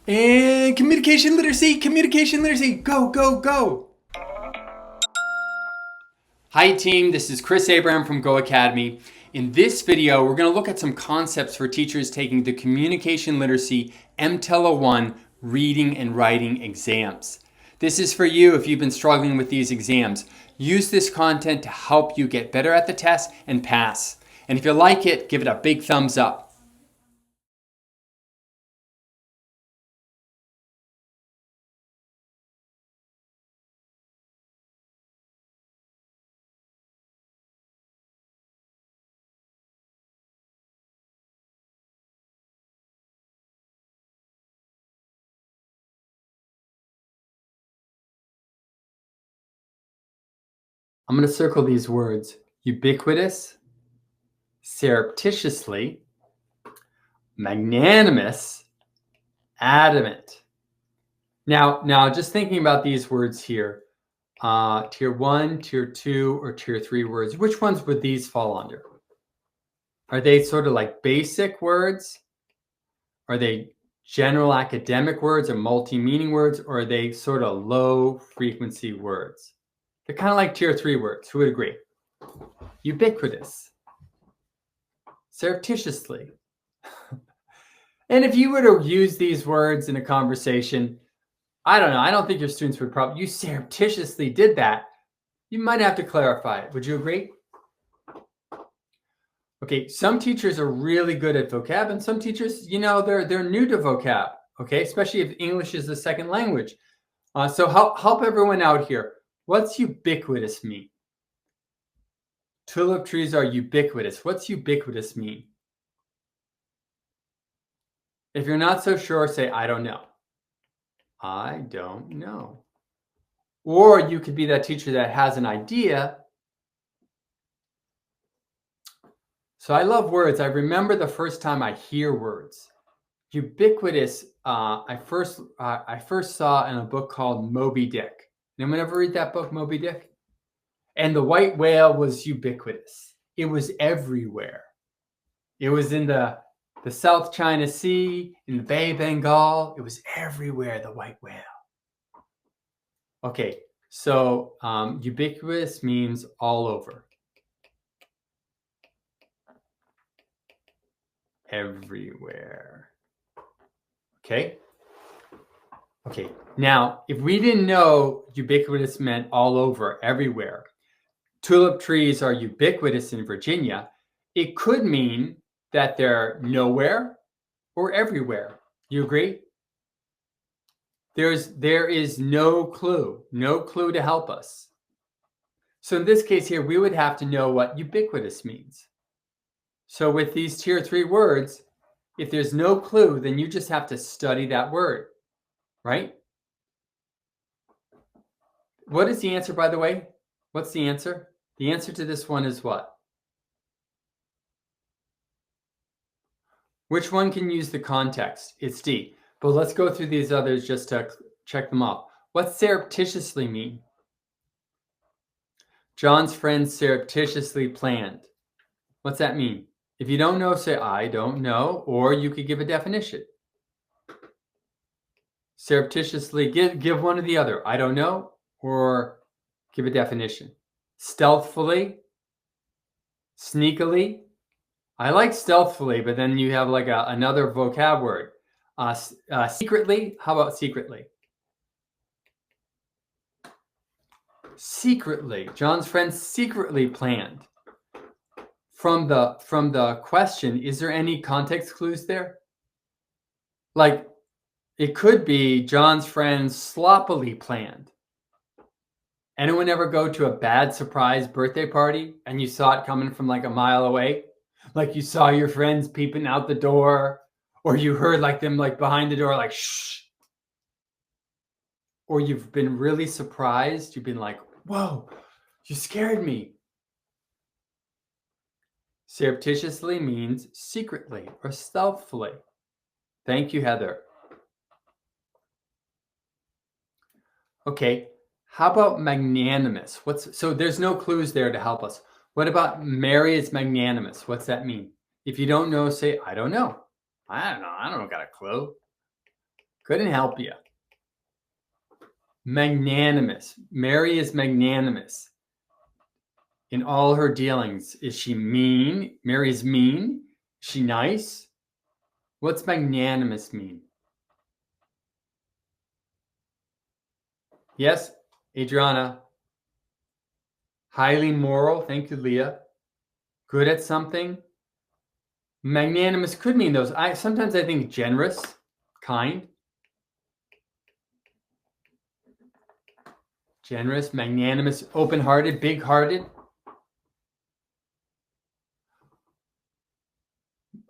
And communication literacy, go, go, go. Hi team, this is Chris Abraham from GOHacademy. In this video, we're going to look at some concepts for teachers taking the Communication Literacy MTEL 1 reading and writing exams. This is for you if you've been struggling with these exams. Use this content to help you get better at the test and pass. And if you like it, give it a big thumbs up. I'm going to circle these words: ubiquitous, surreptitiously, magnanimous, adamant. Now, just thinking about these words here, tier 1, tier 2, or tier 3 words, which ones would these fall under? Are they sort of like basic words? Are they general academic words or multi-meaning words? Or are they sort of low frequency words? They're kind of like tier 3 words. Who would agree? Ubiquitous, surreptitiously. And if you were to use these words in a conversation, I don't know, I don't think your students would probably, you surreptitiously did that. You might have to clarify it. Would you agree? Okay, some teachers are really good at vocab, and some teachers, they're new to vocab, okay, especially if English is the second language. So help everyone out here. What's ubiquitous mean? Tulip trees are ubiquitous. What's ubiquitous mean? If you're not so sure, say, I don't know. I don't know. Or you could be that teacher that has an idea. So I love words. I remember the first time I hear words. Ubiquitous, I first saw in a book called Moby Dick. Anyone ever read that book, Moby Dick? And the white whale was ubiquitous. It was everywhere. It was in the South China Sea, in the Bay of Bengal. It was everywhere, the white whale. Okay, so ubiquitous means all over. Everywhere. Okay? Okay, now, if we didn't know ubiquitous meant all over, everywhere, tulip trees are ubiquitous in Virginia, it could mean that they're nowhere or everywhere. You agree? There is no clue to help us. So in this case here, we would have to know what ubiquitous means. So with these tier 3 words, if there's no clue, then you just have to study that word, right? What is the answer, by the way? What's the answer? The answer to this one is what? Which one can use the context? It's D. But let's go through these others just to check them off. What's surreptitiously mean? John's friends surreptitiously planned. What's that mean? If you don't know, say, I don't know, or you could give a definition. Surreptitiously, give one or the other. I don't know, or give a definition. Stealthfully, sneakily. I like stealthfully, but then you have like another vocab word. Secretly, how about secretly? Secretly, John's friends secretly planned. From the question, is there any context clues there? Like, it could be John's friends sloppily planned. Anyone ever go to a bad surprise birthday party and you saw it coming from like a mile away? Like you saw your friends peeping out the door, or you heard like them like behind the door, like shh. Or you've been really surprised. You've been like, whoa, you scared me. Surreptitiously means secretly or stealthily. Thank you, Heather. Okay, how about magnanimous? So there's no clues there to help us. What about Mary is magnanimous? What's that mean? If you don't know, say, I don't know. I don't know, got a clue. Couldn't help you. Magnanimous. Mary is magnanimous in all her dealings. Is she mean? Mary is mean? Is she nice? What's magnanimous mean? Yes, Adriana. Highly moral. Thank you, Leah. Good at something. Magnanimous could mean those. Sometimes I think generous, kind. Generous, magnanimous, open-hearted, big-hearted.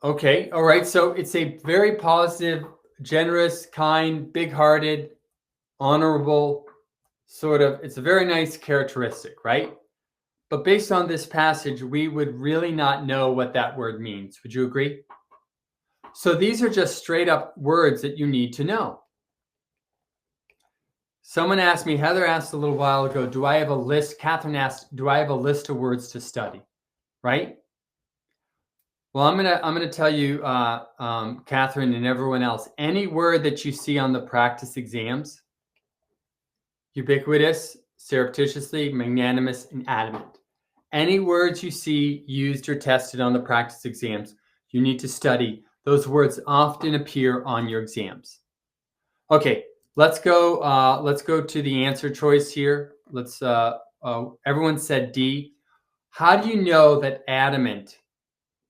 Okay, all right. So it's a very positive, generous, kind, big-hearted, honorable sort of. It's a very nice characteristic, right? But based on this passage, we would really not know what that word means. Would you agree? So these are just straight up words that you need to know. Someone asked me, Heather asked a little while ago, do I have a list? Catherine asked, do I have a list of words to study? Right? Well, I'm gonna tell you, Catherine and everyone else, any word that you see on the practice exams, ubiquitous, surreptitiously, magnanimous, and adamant. Any words you see used or tested on the practice exams, you need to study. Those words often appear on your exams. Okay, let's go to the answer choice here. Everyone said D. How do you know that adamant?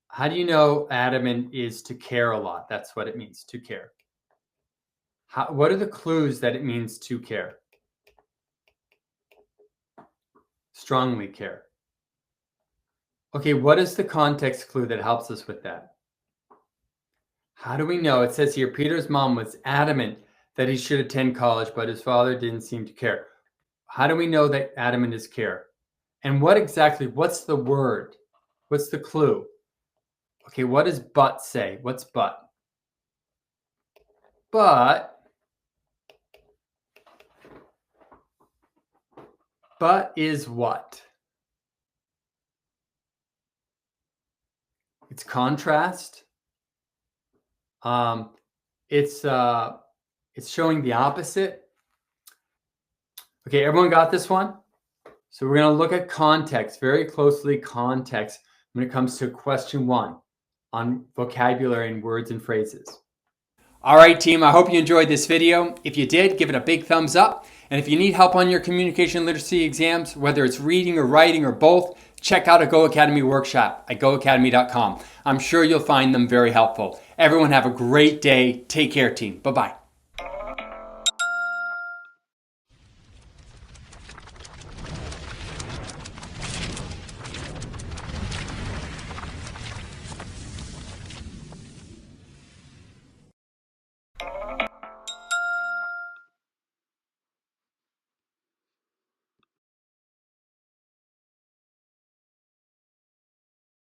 How do you know adamant is to care a lot? That's what it means, to care. What are the clues that it means to care? Strongly care. Okay, what is the context clue that helps us with that? How do we know? It says here, Peter's mom was adamant that he should attend college, but his father didn't seem to care. How do we know that adamant is care? And what's the word? What's the clue? Okay, what does but say? What's but? But is what? It's contrast. It's showing the opposite. Okay, everyone got this one? So we're going to look at context, very closely context, when it comes to question 1 on vocabulary and words and phrases. All right, team, I hope you enjoyed this video. If you did, give it a big thumbs up. And if you need help on your communication literacy exams, whether it's reading or writing or both, check out a GOHacademy workshop at GOHacademy.com. I'm sure you'll find them very helpful. Everyone have a great day. Take care, team. Bye-bye.